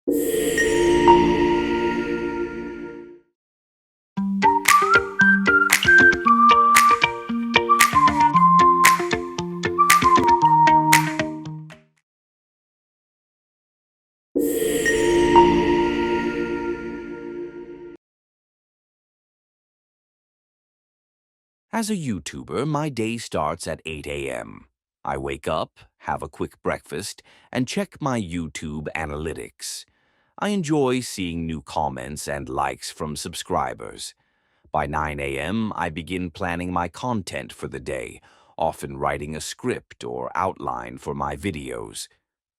As a YouTuber, my day starts at 8 a.m. I wake up, have a quick breakfast, and check my YouTube analytics. I enjoy seeing new comments and likes from subscribers. By 9 a.m., I begin planning my content for the day, often writing a script or outline for my videos.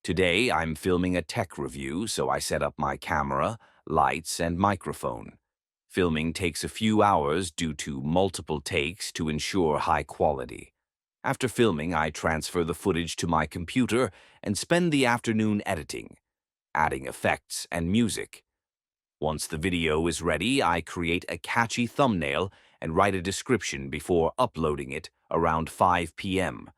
Today, I'm filming a tech review, so I set up my camera, lights, and microphone. Filming takes a few hours due to multiple takes to ensure high quality. After filming, I transfer the footage to my computer and spend the afternoon editing, adding effects and music. Once the video is ready, I create a catchy thumbnail and write a description before uploading it around 5 p.m.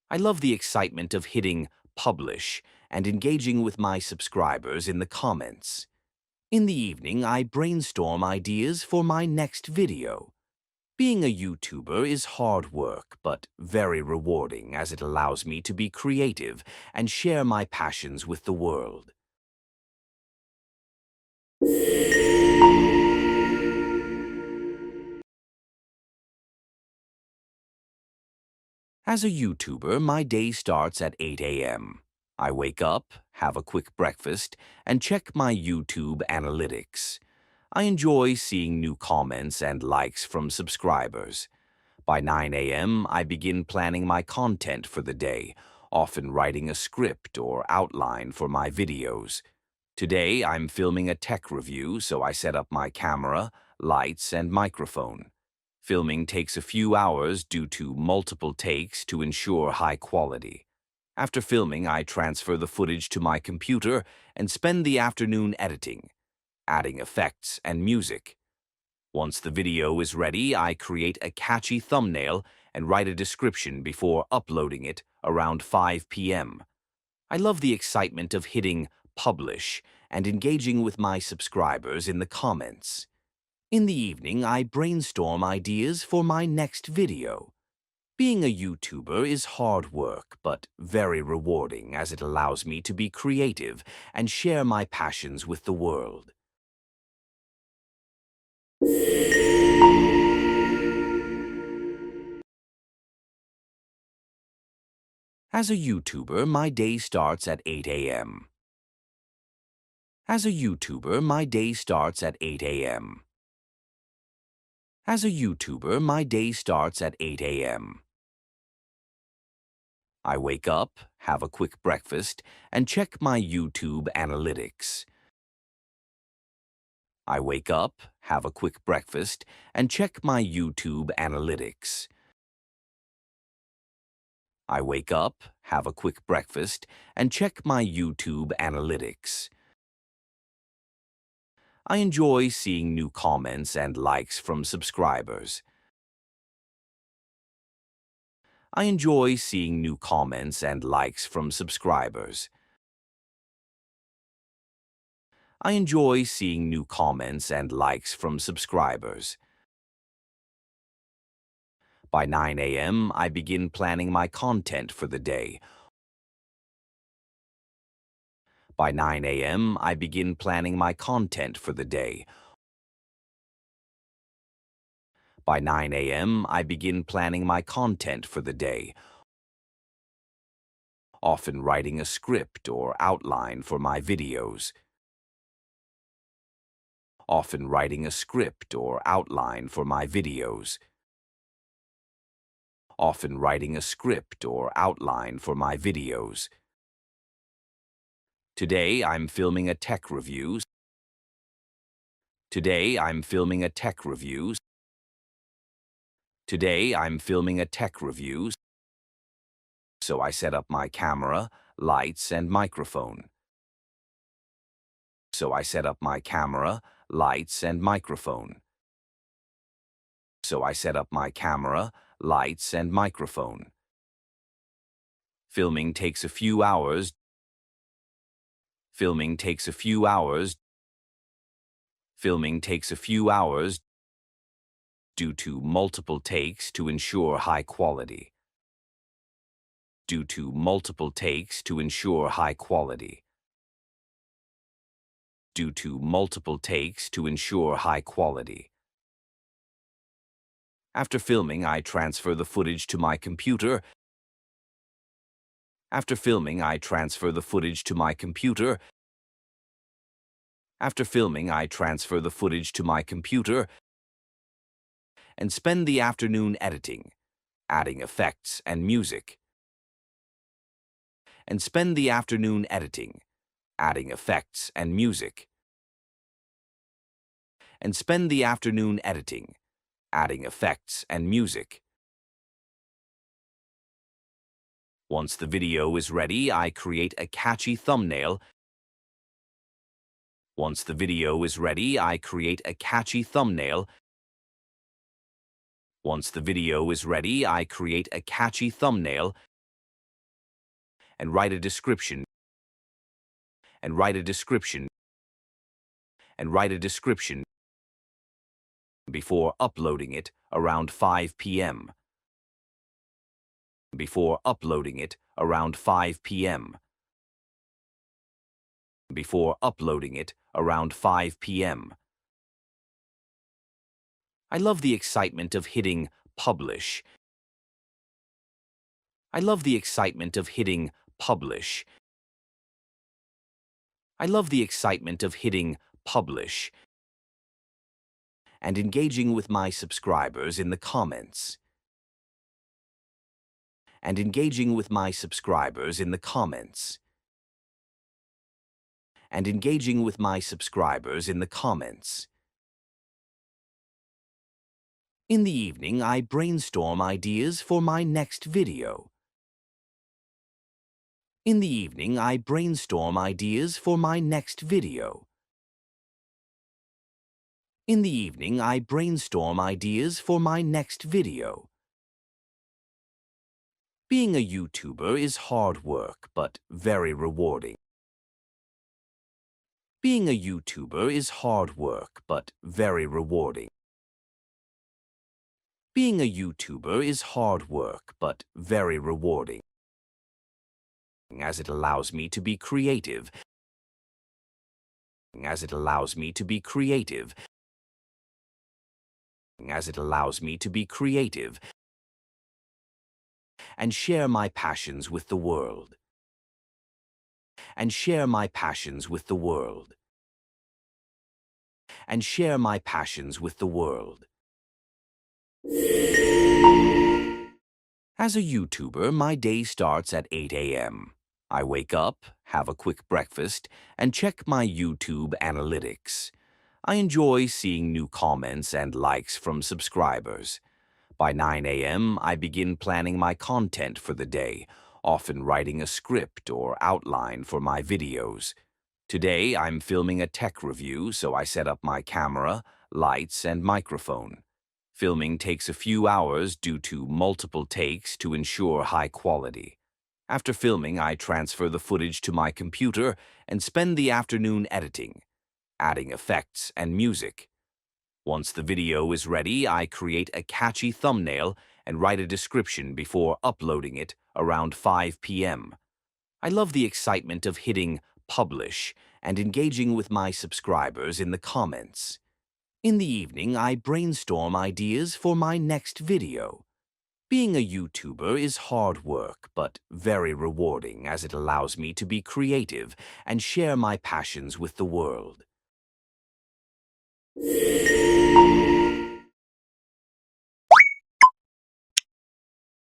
I love the excitement of hitting publish and engaging with my subscribers in the comments. In the evening, I brainstorm ideas for my next video. Being a YouTuber is hard work, but very rewarding as it allows me to be creative and share my passions with the world. As a YouTuber, my day starts at 8 a.m. I wake up, have a quick breakfast, and check my YouTube analytics. I enjoy seeing new comments and likes from subscribers. By 9 a.m., I begin planning my content for the day, often writing a script or outline for my videos. Today, I'm filming a tech review, so I set up my camera, lights, and microphone. Filming takes a few hours due to multiple takes to ensure high quality. After filming, I transfer the footage to my computer and spend the afternoon editing, adding effects and music. Once the video is ready, I create a catchy thumbnail and write a description before uploading it around 5 p.m. I love the excitement of hitting publish and engaging with my subscribers in the comments. In the evening, I brainstorm ideas for my next video. Being a YouTuber is hard work, but very rewarding as it allows me to be creative and share my passions with the world. As a YouTuber, my day starts at 8 a.m. As a YouTuber, my day starts at 8 a.m. As a YouTuber, my day starts at 8 a.m. I wake up, have a quick breakfast, and check my YouTube analytics. I wake up, have a quick breakfast, and check my YouTube analytics. I wake up, have a quick breakfast, and check my YouTube analytics. I enjoy seeing new comments and likes from subscribers. I enjoy seeing new comments and likes from subscribers. I enjoy seeing new comments and likes from subscribers. By 9 a.m., I begin planning my content for the day. By 9 a.m., I begin planning my content for the day. By 9 a.m., I begin planning my content for the day, often writing a script or outline for my videos. Often writing a script or outline for my videos. Often writing a script or outline for my videos. Today, I'm filming a tech review. Today, I'm filming a tech review. Today, I'm filming a tech review, so I set up my camera, lights, and microphone. So I set up my camera, lights, and microphone. So I set up my camera, lights, and microphone. Filming takes a few hours. Filming takes a few hours. Filming takes a few hours due to multiple takes to ensure high quality. Due to multiple takes to ensure high quality. Due to multiple takes to ensure high quality. After filming, I transfer the footage to my computer. After filming, I transfer the footage to my computer. After filming, I transfer the footage to my computer and spend the afternoon editing, adding effects and music. And spend the afternoon editing, adding effects and music. And spend the afternoon editing, adding effects and music. Once the video is ready, I create a catchy thumbnail. Once the video is ready, I create a catchy thumbnail. Once the video is ready, I create a catchy thumbnail and write a description. And write a description. And write a description before uploading it around 5 p.m. Before uploading it around 5 p.m. Before uploading it around 5 p.m. I love the excitement of hitting publish. I love the excitement of hitting publish. I love the excitement of hitting publish and engaging with my subscribers in the comments. And engaging with my subscribers in the comments. And engaging with my subscribers in the comments. In the evening, I brainstorm ideas for my next video. In the evening, I brainstorm ideas for my next video. In the evening, I brainstorm ideas for my next video. Being a YouTuber is hard work, but very rewarding. Being a YouTuber is hard work, but very rewarding. Being a YouTuber is hard work, but very rewarding, as it allows me to be creative. As it allows me to be creative. As it allows me to be creative and share my passions with the world. And share my passions with the world. And share my passions with the world. As a YouTuber, my day starts at 8 a.m. I wake up, have a quick breakfast, and check my YouTube analytics. I enjoy seeing new comments and likes from subscribers. By 9 a.m., I begin planning my content for the day, often writing a script or outline for my videos. Today, I'm filming a tech review, so I set up my camera, lights, and microphone. Filming takes a few hours due to multiple takes to ensure high quality. After filming, I transfer the footage to my computer and spend the afternoon editing, adding effects and music. Once the video is ready, I create a catchy thumbnail and write a description before uploading it around 5 p.m. I love the excitement of hitting publish and engaging with my subscribers in the comments. In the evening, I brainstorm ideas for my next video. Being a YouTuber is hard work, but very rewarding, as it allows me to be creative and share my passions with the world.